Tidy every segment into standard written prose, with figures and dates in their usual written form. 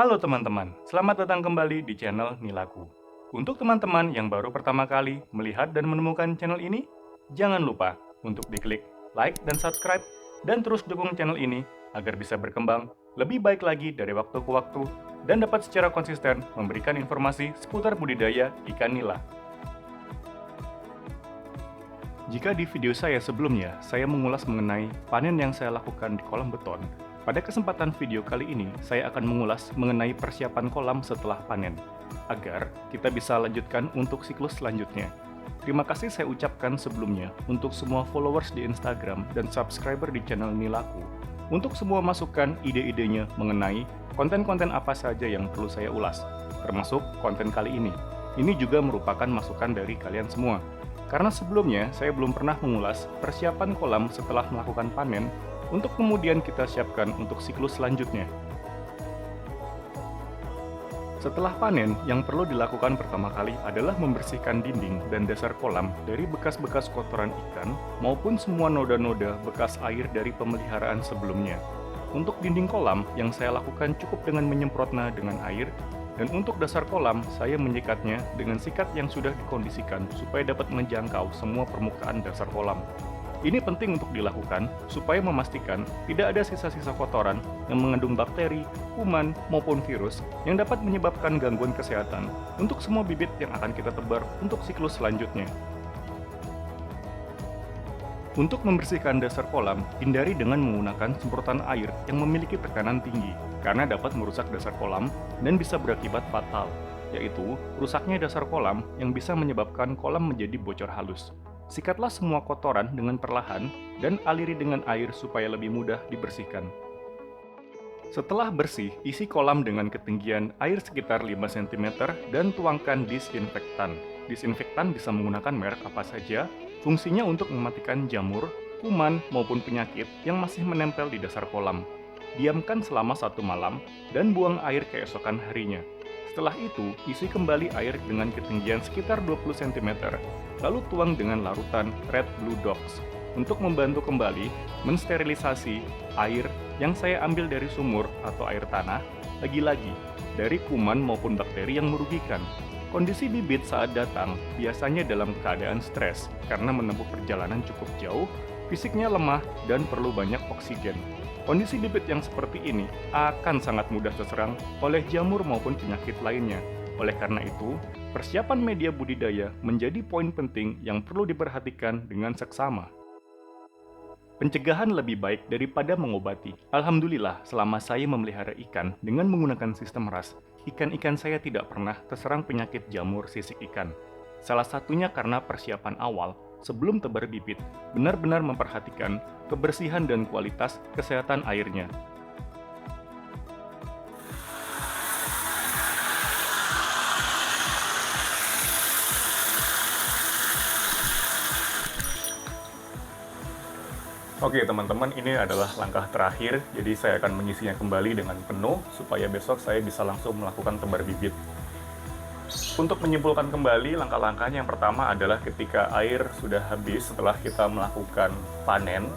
Halo teman-teman, selamat datang kembali di channel Nilaku. Untuk teman-teman yang baru pertama kali melihat dan menemukan channel ini, jangan lupa untuk diklik like dan subscribe, dan terus dukung channel ini agar bisa berkembang lebih baik lagi dari waktu ke waktu dan dapat secara konsisten memberikan informasi seputar budidaya ikan nila. Jika di video saya sebelumnya, saya mengulas mengenai panen yang saya lakukan di kolam beton, pada kesempatan video kali ini, saya akan mengulas mengenai persiapan kolam setelah panen, agar kita bisa lanjutkan untuk siklus selanjutnya. Terima kasih saya ucapkan sebelumnya untuk semua followers di Instagram dan subscriber di channel Nilaku, untuk semua masukan ide-idenya mengenai konten-konten apa saja yang perlu saya ulas, termasuk konten kali ini. Ini juga merupakan masukan dari kalian semua. Karena sebelumnya saya belum pernah mengulas persiapan kolam setelah melakukan panen untuk kemudian kita siapkan untuk siklus selanjutnya. Setelah panen, yang perlu dilakukan pertama kali adalah membersihkan dinding dan dasar kolam dari bekas-bekas kotoran ikan maupun semua noda-noda bekas air dari pemeliharaan sebelumnya. Untuk dinding kolam, yang saya lakukan cukup dengan menyemprotnya dengan air, dan untuk dasar kolam, saya menyikatnya dengan sikat yang sudah dikondisikan supaya dapat menjangkau semua permukaan dasar kolam. Ini penting untuk dilakukan supaya memastikan tidak ada sisa-sisa kotoran yang mengandung bakteri, kuman, maupun virus yang dapat menyebabkan gangguan kesehatan untuk semua bibit yang akan kita tebar untuk siklus selanjutnya. Untuk membersihkan dasar kolam, hindari dengan menggunakan semprotan air yang memiliki tekanan tinggi, karena dapat merusak dasar kolam dan bisa berakibat fatal, yaitu rusaknya dasar kolam yang bisa menyebabkan kolam menjadi bocor halus. Sikatlah semua kotoran dengan perlahan dan aliri dengan air supaya lebih mudah dibersihkan. Setelah bersih, isi kolam dengan ketinggian air sekitar 5 cm dan tuangkan disinfektan. Disinfektan bisa menggunakan merek apa saja. Fungsinya untuk mematikan jamur, kuman, maupun penyakit yang masih menempel di dasar kolam. Diamkan selama 1 malam dan buang air keesokan harinya. Setelah itu, isi kembali air dengan ketinggian sekitar 20 cm, lalu tuang dengan larutan Red Blue Dogs untuk membantu kembali mensterilisasi air yang saya ambil dari sumur atau air tanah, lagi-lagi dari kuman maupun bakteri yang merugikan. Kondisi bibit saat datang biasanya dalam keadaan stres karena menempuh perjalanan cukup jauh, fisiknya lemah, dan perlu banyak oksigen. Kondisi bibit yang seperti ini akan sangat mudah terserang oleh jamur maupun penyakit lainnya. Oleh karena itu, persiapan media budidaya menjadi poin penting yang perlu diperhatikan dengan seksama. Pencegahan lebih baik daripada mengobati. Alhamdulillah, selama saya memelihara ikan dengan menggunakan sistem RAS, ikan-ikan saya tidak pernah terserang penyakit jamur sisik ikan. Salah satunya karena persiapan awal, sebelum tebar bibit, benar-benar memperhatikan kebersihan dan kualitas kesehatan airnya. Oke teman-teman, ini adalah langkah terakhir, jadi saya akan mengisinya kembali dengan penuh supaya besok saya bisa langsung melakukan tebar bibit. Untuk menyimpulkan kembali, langkah-langkahnya yang pertama adalah ketika air sudah habis setelah kita melakukan panen,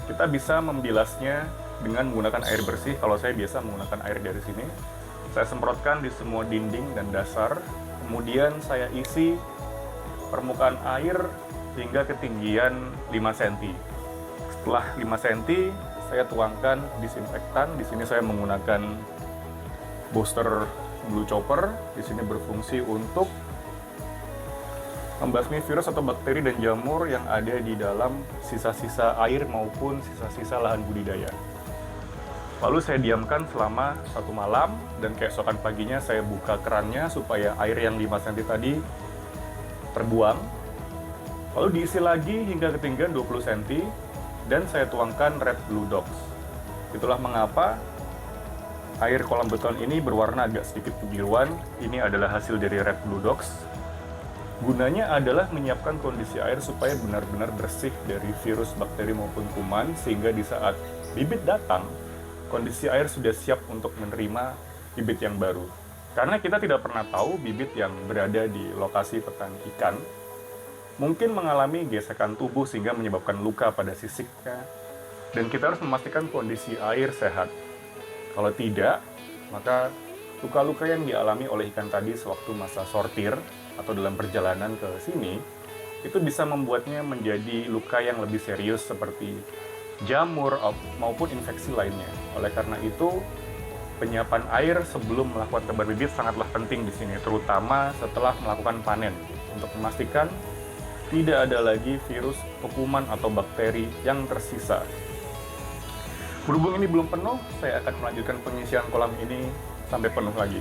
kita bisa membilasnya dengan menggunakan air bersih. Kalau saya biasa menggunakan air dari sini, saya semprotkan di semua dinding dan dasar, kemudian saya isi permukaan air hingga ketinggian 5 cm. Setelah 5 cm, saya tuangkan disinfektan. Di sini saya menggunakan booster Blue Chopper. Di sini berfungsi untuk membasmi virus atau bakteri dan jamur yang ada di dalam sisa-sisa air maupun sisa-sisa lahan budidaya. Lalu saya diamkan selama 1 malam, dan keesokan paginya saya buka kerannya supaya air yang 5 cm tadi terbuang. Lalu diisi lagi hingga ketinggian 20 cm, dan saya tuangkan Red Blue Dogs. Itulah mengapa air kolam beton ini berwarna agak sedikit kebiruan. Ini adalah hasil dari Red Blue Dogs. Gunanya adalah menyiapkan kondisi air supaya benar-benar bersih dari virus, bakteri maupun kuman, sehingga di saat bibit datang, kondisi air sudah siap untuk menerima bibit yang baru. Karena kita tidak pernah tahu bibit yang berada di lokasi petani ikan mungkin mengalami gesekan tubuh sehingga menyebabkan luka pada sisiknya, dan kita harus memastikan kondisi air sehat. Kalau tidak, maka luka-luka yang dialami oleh ikan tadi sewaktu masa sortir atau dalam perjalanan ke sini, itu bisa membuatnya menjadi luka yang lebih serius seperti jamur maupun infeksi lainnya. Oleh karena itu, penyiapan air sebelum melakukan tebar bibit sangatlah penting di sini, terutama setelah melakukan panen, untuk memastikan tidak ada lagi virus, kuman, atau bakteri yang tersisa. Berhubung ini belum penuh, saya akan melanjutkan pengisian kolam ini sampai penuh lagi.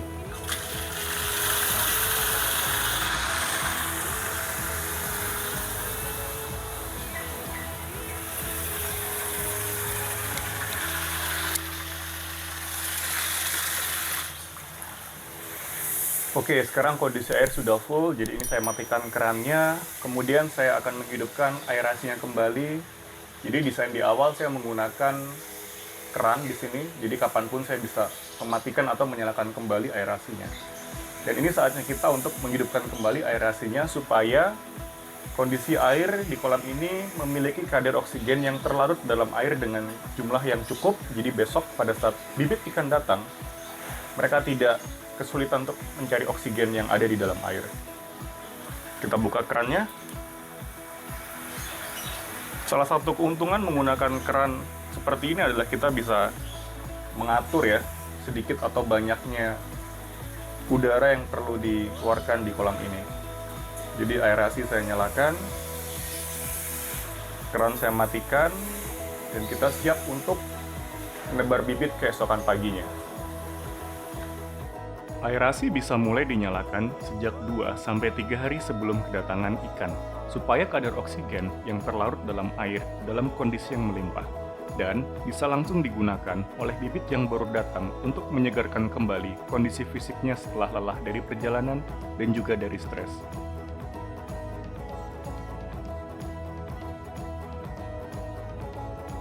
Oke, sekarang kondisi air sudah full, jadi ini saya matikan kerannya, kemudian saya akan menghidupkan aerasinya kembali. Jadi desain di awal saya menggunakan keran di sini, jadi kapanpun saya bisa mematikan atau menyalakan kembali aerasinya. Dan ini saatnya kita untuk menghidupkan kembali aerasinya supaya kondisi air di kolam ini memiliki kadar oksigen yang terlarut dalam air dengan jumlah yang cukup, jadi besok pada saat bibit ikan datang, mereka tidak kesulitan untuk mencari oksigen yang ada di dalam air. Kita buka kerannya. Salah satu keuntungan menggunakan keran seperti ini adalah kita bisa mengatur ya sedikit atau banyaknya udara yang perlu dikeluarkan di kolam ini. Jadi aerasi saya nyalakan, keran saya matikan, dan kita siap untuk menebar bibit keesokan paginya. Aerasi bisa mulai dinyalakan sejak 2-3 hari sebelum kedatangan ikan, supaya kadar oksigen yang terlarut dalam air dalam kondisi yang melimpah, dan bisa langsung digunakan oleh bibit yang baru datang untuk menyegarkan kembali kondisi fisiknya setelah lelah dari perjalanan dan juga dari stres.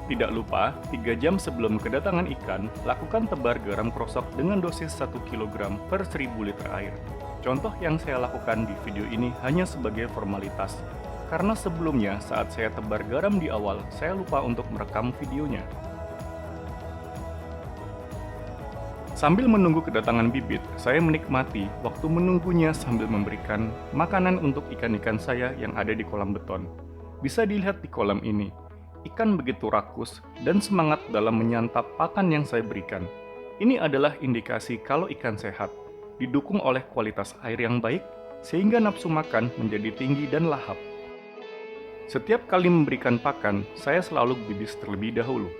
Tidak lupa, 3 jam sebelum kedatangan ikan, lakukan tebar garam krosok dengan dosis 1 kg per 1000 liter air. Contoh yang saya lakukan di video ini hanya sebagai formalitas, karena sebelumnya saat saya tebar garam di awal, saya lupa untuk merekam videonya. Sambil menunggu kedatangan bibit, saya menikmati waktu menunggunya sambil memberikan makanan untuk ikan-ikan saya yang ada di kolam beton. Bisa dilihat di kolam ini. Ikan begitu rakus dan semangat dalam menyantap pakan yang saya berikan. Ini adalah indikasi kalau ikan sehat, didukung oleh kualitas air yang baik, sehingga nafsu makan menjadi tinggi dan lahap. Setiap kali memberikan pakan, saya selalu bibis terlebih dahulu.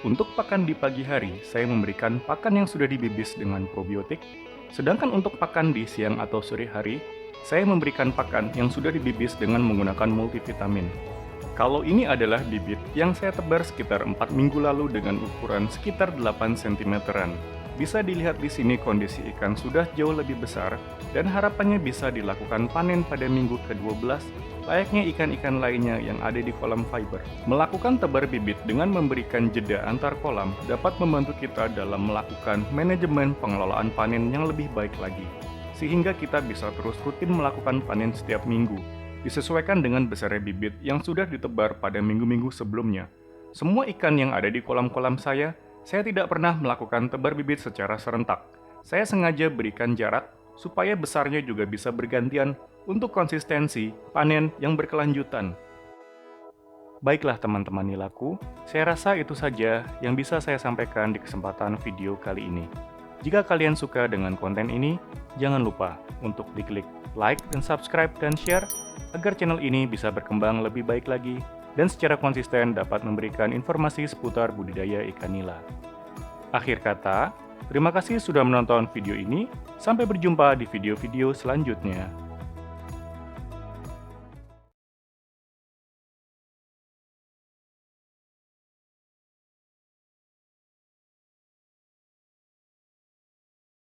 Untuk pakan di pagi hari, saya memberikan pakan yang sudah dibibis dengan probiotik, sedangkan untuk pakan di siang atau sore hari, saya memberikan pakan yang sudah dibibis dengan menggunakan multivitamin. Kalau ini adalah bibit yang saya tebar sekitar 4 minggu lalu dengan ukuran sekitar 8 cm-an. Bisa dilihat di sini kondisi ikan sudah jauh lebih besar dan harapannya bisa dilakukan panen pada minggu ke-12 layaknya ikan-ikan lainnya yang ada di kolam fiber. Melakukan tebar bibit dengan memberikan jeda antar kolam dapat membantu kita dalam melakukan manajemen pengelolaan panen yang lebih baik lagi, sehingga kita bisa terus rutin melakukan panen setiap minggu. Disesuaikan dengan besarnya bibit yang sudah ditebar pada minggu-minggu sebelumnya. Semua ikan yang ada di kolam-kolam saya tidak pernah melakukan tebar bibit secara serentak. Saya sengaja berikan jarak supaya besarnya juga bisa bergantian untuk konsistensi panen yang berkelanjutan. Baiklah teman-teman nilaku, saya rasa itu saja yang bisa saya sampaikan di kesempatan video kali ini. Jika kalian suka dengan konten ini, jangan lupa untuk diklik like dan subscribe dan share agar channel ini bisa berkembang lebih baik lagi dan secara konsisten dapat memberikan informasi seputar budidaya ikan nila. Akhir kata, terima kasih sudah menonton video ini. Sampai berjumpa di video-video selanjutnya.